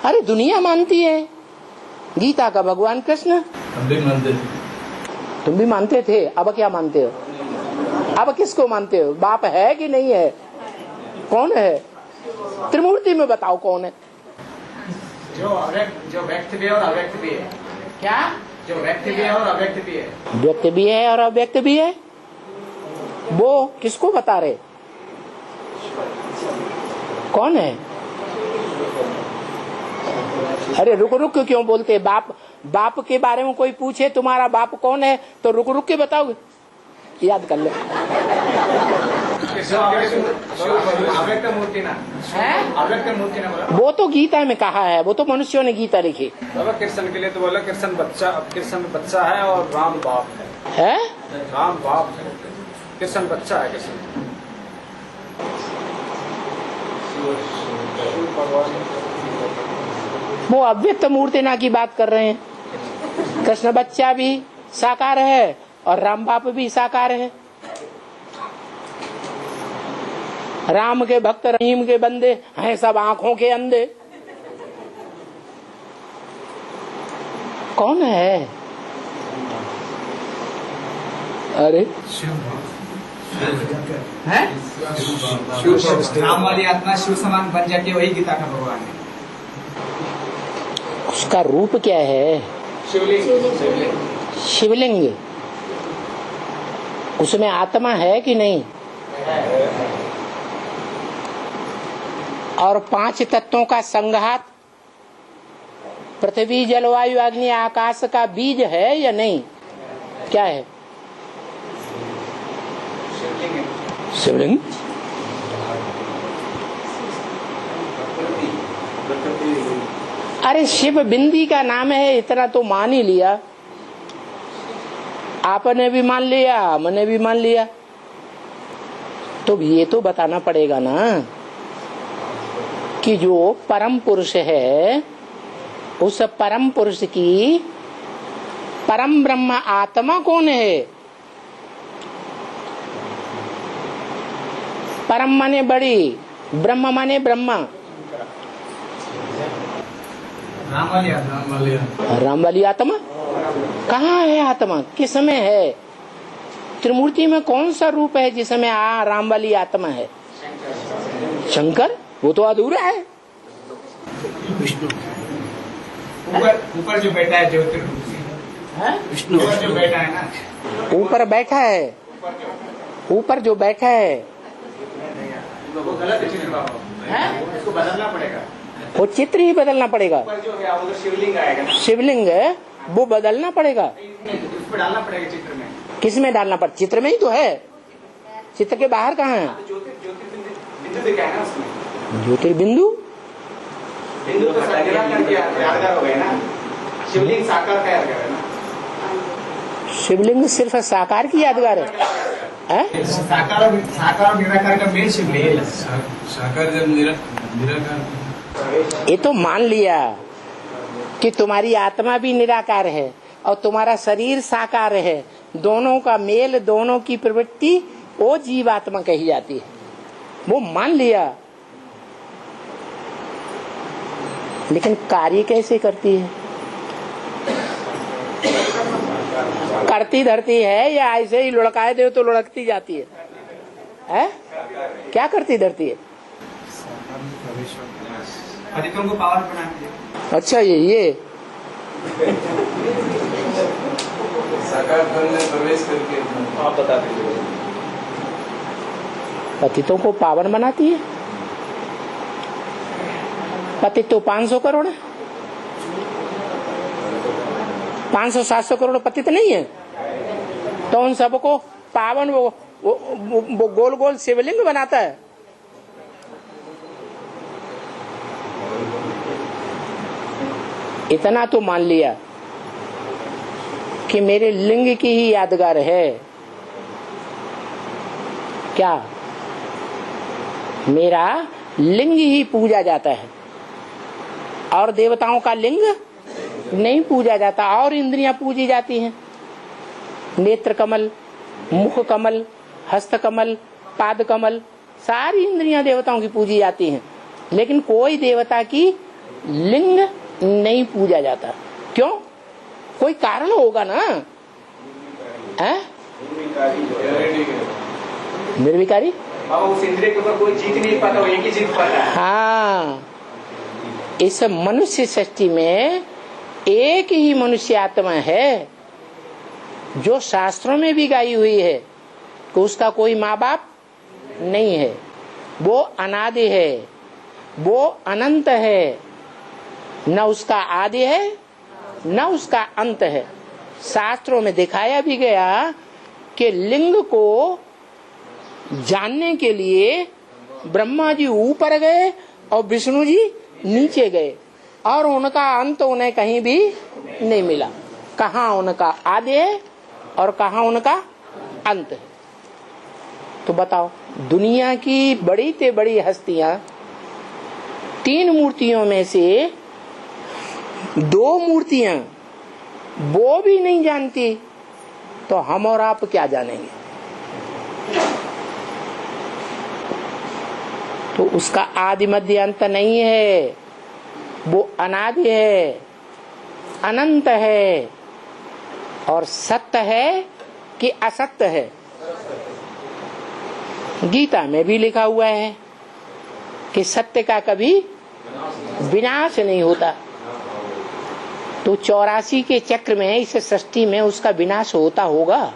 अरे दुनिया मानती है गीता का भगवान कृष्ण। हम भी मानते। तुम भी मानते थे, अब क्या मानते हो? अब किसको मानते हो? बाप है कि नहीं है? कौन है? त्रिमूर्ति में बताओ कौन है? जो व्यक्त भी है और अव्यक्त भी है। क्या? जो व्यक्त भी है और अव्यक्त भी है। व्यक्त भी है और अव्यक्त भी है। वो किसको बता रहे? कौन है? अरे रुक रुक क्यों बोलते? बाप के बारे में कोई पूछे तुम्हारा बाप कौन है तो रुक रुक के बताओगे। याद कर ले। अव्यक्त मूर्ति ना है, अव्यक्त मूर्ति ना बोला। वो तो गीता में कहा है, वो तो मनुष्यों ने गीता लिखी। बाबा कृष्ण के लिए तो बोला कृष्ण बच्चा है और राम बाप है। राम बाप है, कृष्ण बच्चा है। कृष्ण वो अव्यक्त मूर्ति ना की बात कर रहे हैं। कृष्ण बच्चा भी साकार है और राम बाप भी साकार है। राम के भक्त रहीम के बंदे हैं सब आंखों के अंधे। कौन है? अरे है राम वाली आत्मा शिव समान बन जाती है, वही गीता का भगवान है। उसका रूप क्या है? शिवलिंग। उसमें आत्मा है कि नहीं? और 5 तत्वों का संघात पृथ्वी जल वायु अग्नि आकाश का बीज है या नहीं? क्या है? शिवलिंग। अरे शिव बिंदी का नाम है, इतना तो मान ही लिया। आपने भी मान लिया, मैंने भी मान लिया। तो ये तो बताना पड़ेगा ना कि जो परम पुरुष है उस परम पुरुष की परम ब्रह्म आत्मा कौन है? परम माने बड़ी, ब्रह्म माने ब्रह्मा। राम वाली आत्मा कहाँ है? आत्मा किस में है? त्रिमूर्ति में कौन सा रूप है जिसमें राम वाली आत्मा है? शंकर, वो तो अधूरा है। विष्णु ऊपर जो बैठा है ज्योति विष्णु जो बैठा है ना, ऊपर बैठा है। ऊपर जो बैठा है वो गलत है, इसको बदलना पड़ेगा। वो चित्र ही बदलना पड़ेगा। ऊपर जो है वो शिवलिंग आएगा ना, शिवलिंग है, वो बदलना पड़ेगा। उसमें डालना पड़ेगा चित्र में। किस में डालना पड़ेगा? चित्र में ही तो है। चित्र के बाहर कहाँ है? ज्योतिर्बिंदु दिखाया ना उसमें। ज्योतिर्बिंदु बिंदु तो यादगार हो गए ना। शिवलिंग साकार का यादगार है ना। शिवलिंग सिर्फ साकार की यादगार है? साकार और निराकार का मेन शिवलिंग है। साकार जब निराकार। ये तो मान लिया कि तुम्हारी आत्मा भी निराकार है और तुम्हारा शरीर साकार है। दोनों का मेल, दोनों की प्रवृत्ति वो जीवात्मा कही जाती है। वो मान लिया, लेकिन कार्य कैसे करती है? करती धरती है या ऐसे ही लुढ़काए दे तो लुढ़कती जाती है? क्या करती धरती है? पतितों को पावर बनाती है। अच्छा, ये साकार में प्रवेश करके आप बता दीजिए। पतितों को पावन बनाती है? पतित तो 500 करोड़ है। 500-700 करोड़ पतित नहीं है तो उन सबको पावन वो गोल गोल शिवलिंग बनाता है। इतना तो मान लिया कि मेरे लिंग की ही यादगार है। क्या? मेरा लिंग ही पूजा जाता है और देवताओं का लिंग नहीं पूजा जाता। और इंद्रियां पूजी जाती हैं। नेत्र कमल, मुख कमल, हस्त कमल, पाद कमल, सारी इंद्रियां देवताओं की पूजी जाती हैं। लेकिन कोई देवता की लिंग नहीं पूजा जाता। क्यों? कोई कारण होगा ना। निर्विकारी, उस इंद्रिय के ऊपर कोई जीत नहीं पाता, वो एक ही जीत पाता है। हाँ, इस मनुष्य सृष्टि में एक ही मनुष्य आत्मा है जो शास्त्रों में भी गाई हुई है कि उसका कोई माँ बाप नहीं है, वो अनादि है, वो अनंत है, न उसका आदि है न उसका अंत है। शास्त्रों में दिखाया भी गया कि लिंग को जानने के लिए ब्रह्मा जी ऊपर गए और विष्णु जी नीचे गए और उनका अंत उन्हें कहीं भी नहीं मिला। कहाँ उनका आदि है और कहाँ उनका अंत है। तो बताओ, दुनिया की बड़ी से बड़ी हस्तियां 3 मूर्तियों में से 2 मूर्तियां वो भी नहीं जानती, तो हम और आप क्या जानेंगे? तो उसका आदि मध्य अंत नहीं है, वो अनादि है, अनंत है और सत्य है कि असत्य है। गीता में भी लिखा हुआ है कि सत्य का कभी विनाश नहीं होता। तो 84 के चक्र में, इस सृष्टि में उसका विनाश होता होगा?